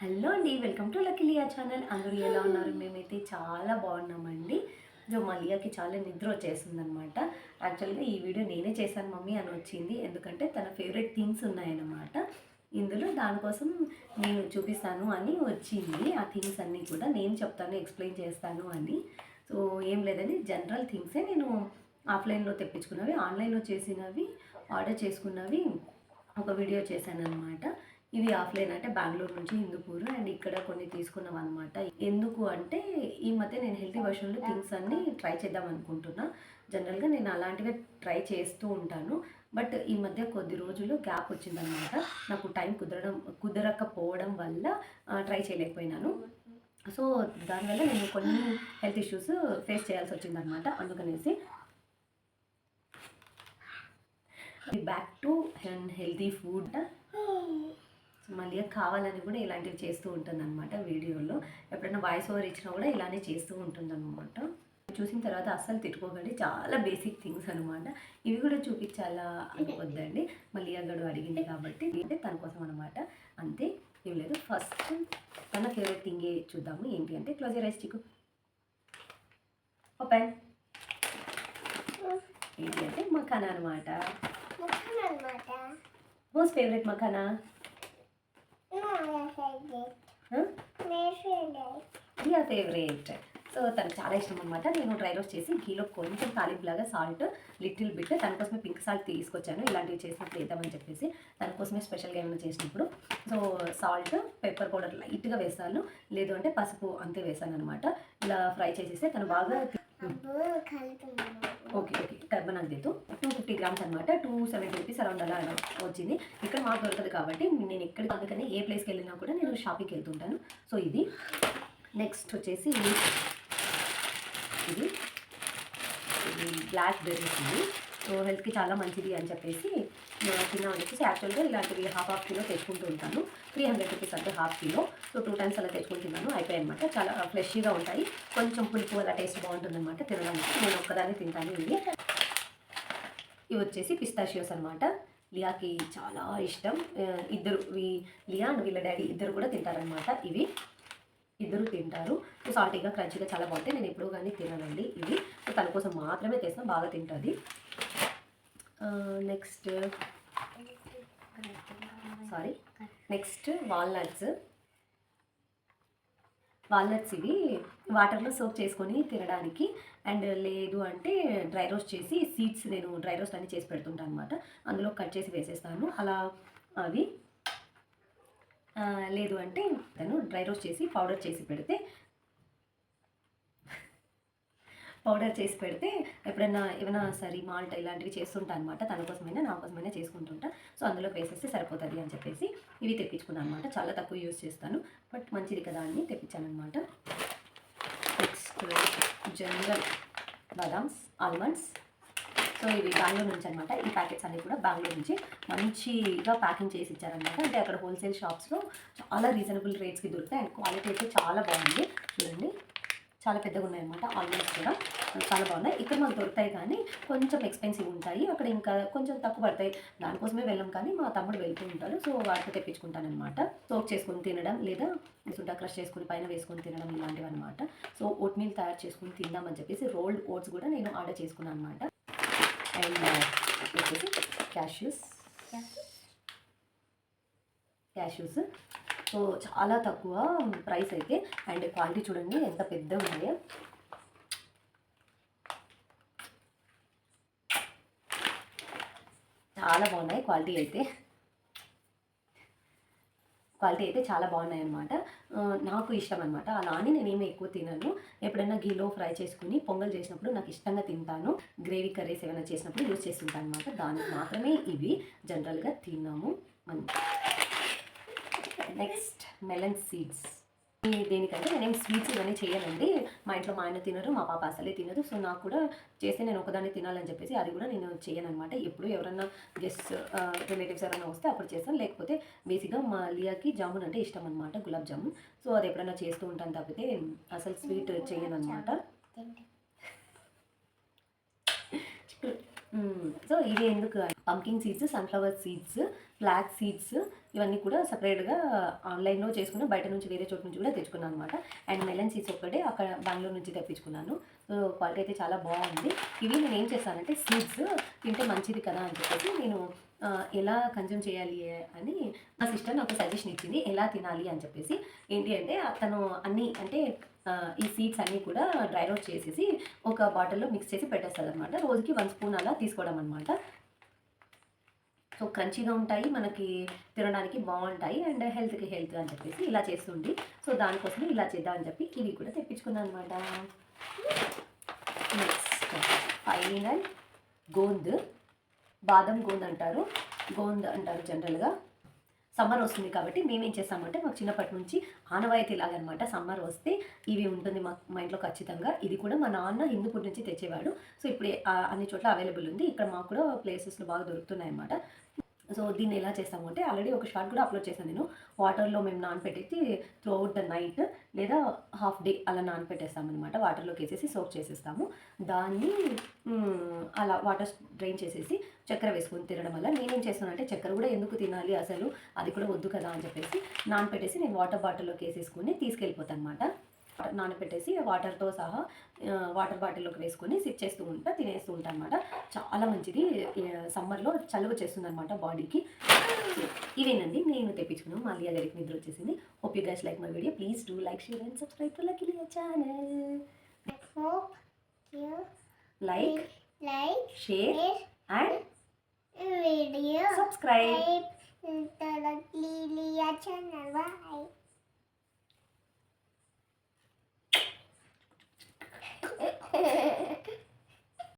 Hello అండి, welcome to Lucky Liya channel. అందరూ ఎలా ఉన్నారు? మేమైతే చాలా బాగున్నామండి. మా లియాకి చాలా నిద్ర వచ్చేస్తుంది అనమాట. యాక్చువల్గా ఈ వీడియో నేనే చేశాను మమ్మీ అని వచ్చింది, ఎందుకంటే తన ఫేవరెట్ థింగ్స్ ఉన్నాయన్నమాట ఇందులో. దానికోసం నేను చూపిస్తాను అని వచ్చింది. ఆ థింగ్స్ అన్నీ కూడా నేను చెప్తాను, ఎక్స్ప్లెయిన్ చేస్తాను అని. సో ఏం లేదండి, జనరల్ థింగ్సే. నేను ఆఫ్లైన్లో తెప్పించుకున్నవి, ఆన్లైన్లో చేసినవి, ఆర్డర్ చేసుకున్నవి ఒక వీడియో చేశాను అనమాట. ఇవి ఆఫ్లైన్ అంటే బెంగళూరు నుంచి హిందూపూర్, అండ్ ఇక్కడ కొన్ని తీసుకున్నాం అనమాట. ఎందుకు అంటే ఈ మధ్య నేను హెల్తీ వర్షన్లో థింగ్స్ అన్నీ ట్రై చేద్దాం అనుకుంటున్నా. జనరల్గా నేను అలాంటివి ట్రై చేస్తూ ఉంటాను, బట్ ఈ మధ్య కొద్ది రోజులు గ్యాప్ వచ్చిందనమాట. నాకు టైం కుదరకపోవడం వల్ల ట్రై చేయలేకపోయినాను. సో దానివల్ల నేను కొన్ని హెల్త్ ఇష్యూస్ ఫేస్ చేయాల్సి వచ్చిందనమాట. అందుకనేసి బ్యాక్ టు హెల్తీ ఫుడ్ మళ్ళీ కావాలని కూడా ఇలాంటివి చేస్తూ ఉంటుందన్నమాట. వీడియోలో ఎప్పుడైనా వాయిస్ ఓవర్ ఇచ్చినా కూడా ఇలానే చేస్తూ ఉంటుందన్నమాట. చూసిన తర్వాత అస్సలు తిట్టుకోకండి, చాలా బేసిక్ థింగ్స్ అనమాట. ఇవి కూడా చూపించాలా అనుకోద్దండి, మళ్ళీ అగ్గడు అడిగింది కాబట్టి అంటే తన కోసం అనమాట. అంతే, ఏం లేదు. ఫస్ట్ తన ఫేవరెట్ థింగే చూద్దాము. ఏంటి అంటే క్లోజ్ రైస్ చిక్కు ఓపెన్. ఏంటి అంటే మఖానా అనమాట. Most favourite makhana favourite. So తనకు చాలా ఇష్టం అనమాట. నేను డ్రై రోస్ట్ చేసి గీలో కొంచెం తాలింపులాగా సాల్ట్ లిటిల్ బిట్, తన కోసమే పింక్ సాల్ట్ తీసుకొచ్చాను. ఇలాంటివి చేసినప్పుడు వేద్దామని చెప్పేసి, తన కోసమే స్పెషల్గా ఏమైనా చేసినప్పుడు. సో సాల్ట్, పెప్పర్ పౌడర్ లైట్గా వేస్తాను, లేదు అంటే పసుపు అంతే వేసాను అనమాట. ఇలా ఫ్రై చేసేస్తే తను బాగా ఓకే నాకు తెదు 250 గ్రామ్స్ అనమాట. 270 రూపీస్ అరౌండ్ అలా వచ్చింది. ఇక్కడ మాకు దొరకదు కాబట్టి నేను ఎక్కడికి, అందుకని ఏ ప్లేస్కి వెళ్ళినా కూడా నేను షాపింగ్కి వెళ్తుంటాను. సో ఇది నెక్స్ట్ వచ్చేసి ఇది బ్లాక్ బెర్రీస్. ఇది సో హెల్త్కి చాలా మంచిది అని చెప్పేసి తిన్నామని చెప్పేసి యాక్చువల్గా ఇలాంటివి హాఫ్ కిలో తెచ్చుకుంటూ ఉంటాను. 300 రూపీస్ అంటే హాఫ్ కిలో. సో 2 టైమ్స్ అలా తెచ్చుకుంటున్నాను. అయిపోయాయి అనమాట. చాలా ఫ్రెష్గా ఉంటాయి, కొంచెం పులుపు అలా టేస్ట్ బాగుంటుంది అనమాట తినడానికి. నేను ఒక్కదాన్ని తింటాను. ఇవి వచ్చేసి పిస్తాషియోస్ అనమాట. లియాకి చాలా ఇష్టం. ఇద్దరు లియా అండ్ వీళ్ళ డాడీ ఇద్దరు కూడా తింటారనమాట. ఇవి ఇద్దరు తింటారు. సో సాల్టీగా క్రంచీగా చాలా బాగుంటాయి. నేను ఎప్పుడూ కానీ తిననండి ఇవి. సో తన కోసం మాత్రమే తెస్తాను, బాగా తింటుంది. నెక్స్ట్ వాల్నట్స్ ఇవి వాటర్లో సోక్ చేసుకొని తినడానికి, అండ్ లేదు అంటే డ్రై రోస్ట్ చేసి సీడ్స్ నేను డ్రై రోస్ట్ అన్ని చేసి పెడుతుంటాను అనమాట. అందులో కట్ చేసి వేసేస్తాను అలా. అవి లేదు అంటే తను డ్రై రోస్ట్ చేసి పౌడర్ చేసి పెడితే ఎప్పుడైనా ఏమైనా సరే మాల్ట్ ఇలాంటివి చేస్తుంటా అనమాట. తన కోసమైనా నా కోసమైనా చేసుకుంటుంటా. సో అందులో వేసేస్తే సరిపోతుంది అని చెప్పేసి ఇవి తెప్పించుకున్నాను అనమాట. చాలా తక్కువ యూజ్ చేస్తాను, బట్ మంచిది కదా అని తెప్పించాను అనమాట. Next general badams, almonds. So ఇవి బెంగళూరు నుంచి అనమాట. ఈ ప్యాకెట్స్ అన్నీ కూడా బెంగళూరు నుంచి మంచిగా ప్యాకింగ్ చేసి ఇచ్చారనమాట. అంటే అక్కడ హోల్సేల్ షాప్స్లో చాలా రీజనబుల్ రేట్స్కి దొరుకుతాయి, అండ్ క్వాలిటీ అయితే చాలా బాగుంది. చూడండి, చాలా పెద్దగా ఉన్నాయన్నమాట. ఆల్మండ్స్ కూడా చాలా బాగున్నాయి. ఇక్కడ మాకు దొరుకుతాయి కానీ కొంచెం ఎక్స్పెన్సివ్ ఉంటాయి, అక్కడ ఇంకా కొంచెం తక్కువ పడతాయి. దానికోసమే వెళ్ళాం, కానీ మా తమ్ముడు వెళ్తూ ఉంటాడు. సో వాటితో తెప్పించుకుంటాను అనమాట. సోక్ చేసుకొని తినడం, లేదా సుడ్డా క్రష్ చేసుకుని పైన వేసుకొని తినడం, ఇలాంటివి అనమాట. సో ఓట్ మీల్ తయారు చేసుకుని తిందామని చెప్పేసి రోల్డ్ ఓట్స్ కూడా నేను ఆర్డర్ చేసుకున్నాను అనమాట. అండ్ వచ్చేసి క్యాష్యూస్. సో చాలా తక్కువ ప్రైస్ అయితే, అండ్ క్వాలిటీ చూడండి ఎంత పెద్దగా ఉన్నాయో. చాలా బాగున్నాయి. క్వాలిటీ అయితే చాలా బాగున్నాయి అనమాట. నాకు ఇష్టం అనమాట. అలా అని నేనేమి ఎక్కువ తినను. ఎప్పుడైనా గీలో ఫ్రై చేసుకుని పొంగల్ చేసినప్పుడు నాకు ఇష్టంగా తింటాను. గ్రేవీ కర్రీస్ ఏమైనా చేసినప్పుడు యూజ్ చేస్తుంటాను అనమాట. దానికి మాత్రమే ఇవి జనరల్గా తిన్నాము. Next melon seeds. దేనికంటే నేనేం స్వీట్స్ ఇవన్నీ చేయనండి. మా ఇంట్లో మా ఆయన తినరు, మా పాప అసలే తినదు. సో నాకు కూడా చేస్తే నేను ఒకదాన్ని తినాలని చెప్పేసి అది కూడా నేను చేయను అనమాట. ఎప్పుడు ఎవరన్నా గెస్ట్ రిలేటివ్స్ ఎవరైనా వస్తే అప్పుడు చేస్తాను, లేకపోతే బేసిక్గా మా లియాకి జామున్ అంటే ఇష్టం అనమాట, గులాబ్ జామున్. సో అది ఎప్పుడైనా చేస్తూ ఉంటాను తప్పితే అసలు స్వీట్ చేయను అనమాట. సో ఇది ఎందుకు pumpkin seeds, sunflower seeds, flax seeds ఇవన్నీ కూడా సపరేట్గా ఆన్లైన్లో చేసుకుని బయట నుంచి వేరే చోటు నుంచి కూడా తెచ్చుకున్నాను అనమాట. అండ్ మెలన్ సీడ్స్ ఒక్కటే అక్కడ బెంగళూరు నుంచి తెప్పించుకున్నాను. సో క్వాలిటీ అయితే చాలా బాగుంది. ఇవి నేను ఏం చేస్తానంటే సీడ్స్ తింటే మంచిది కదా అని చెప్పేసి నేను ఎలా కన్జ్యూమ్ చేయాలి అని నా సిస్టర్ నాకు సజెషన్ ఇచ్చింది ఎలా తినాలి అని చెప్పేసి. ఏంటి అంటే తను అన్నీ అంటే ఈ సీడ్స్ అన్నీ కూడా డ్రై రోస్ట్ చేసేసి ఒక బాటిల్లో మిక్స్ చేసి పెట్టేస్తుంది అనమాట. రోజుకి 1 స్పూన్ అలా తీసుకోవడం అనమాట. సో క్రంచీగా ఉంటాయి, మనకి తినడానికి బాగుంటాయి అండ్ హెల్త్కి హెల్త్ అని చెప్పేసి ఇలా చేస్తుంది. సో దానికోసమే ఇలా చేద్దాం అని చెప్పి ఇవి కూడా తెప్పించుకున్నాను అనమాట. నెక్స్ట్ ఫైనల్ గోంద్, బాదం గోంద్ అంటారు, గోంద్ అంటారు జనరల్గా. సమ్మర్ వస్తుంది కాబట్టి మేమేం చేస్తామంటే మాకు చిన్నప్పటి నుంచి ఆనవాయితీ లాగనమాట. సమ్మర్ వస్తే ఇవి ఉంటుంది మా ఇంట్లో ఖచ్చితంగా. ఇది కూడా మా నాన్న హిందూపూర్ నుంచి తెచ్చేవాడు. సో ఇప్పుడు అన్ని చోట్ల అవైలబుల్ ఉంది. ఇక్కడ మాకు కూడా ప్లేసెస్లో బాగా దొరుకుతున్నాయి అన్నమాట. సో దీన్ని ఎలా చేస్తాము అంటే ఆల్రెడీ ఒక షార్ట్ కూడా అప్లోడ్ చేశాను నేను. వాటర్లో మేము నానపెట్టేసి త్రూ అవుట్ ద నైట్ లేదా హాఫ్ డే అలా నానపెట్టేస్తాము అనమాట. వాటర్లోకి వేసేసి సోక్ చేసేస్తాము. దాన్ని అలా వాటర్ డ్రైన్ చేసేసి చక్కెర వేసుకొని తినడం వల్ల నేనేం చేస్తానంటే చక్కెర కూడా ఎందుకు తినాలి అసలు, అది కూడా వద్దు కదా అని చెప్పేసి నానపెట్టేసి నేను వాటర్ బాటిల్లోకి వేసేసుకొని తీసుకెళ్ళిపోతాను అనమాట. నానబెట్టేసి వాటర్తో సహా వాటర్ బాటిల్లోకి వేసుకొని సిప్ చేస్తూ తినేస్తూ ఉంటాను అనమాట. చాలా మంచిది, సమ్మర్లో చలువ చేస్తుంది అనమాట బాడీకి. ఇవేనండి నేను తెప్పించుకున్నాను. మళ్ళీ అదరికి నిద్ర వచ్చేసింది. Hope you guys like my video. Please do like, share and subscribe to Lucky Liya channel. Like, share and video subscribe to Lucky Liya channel. Bye.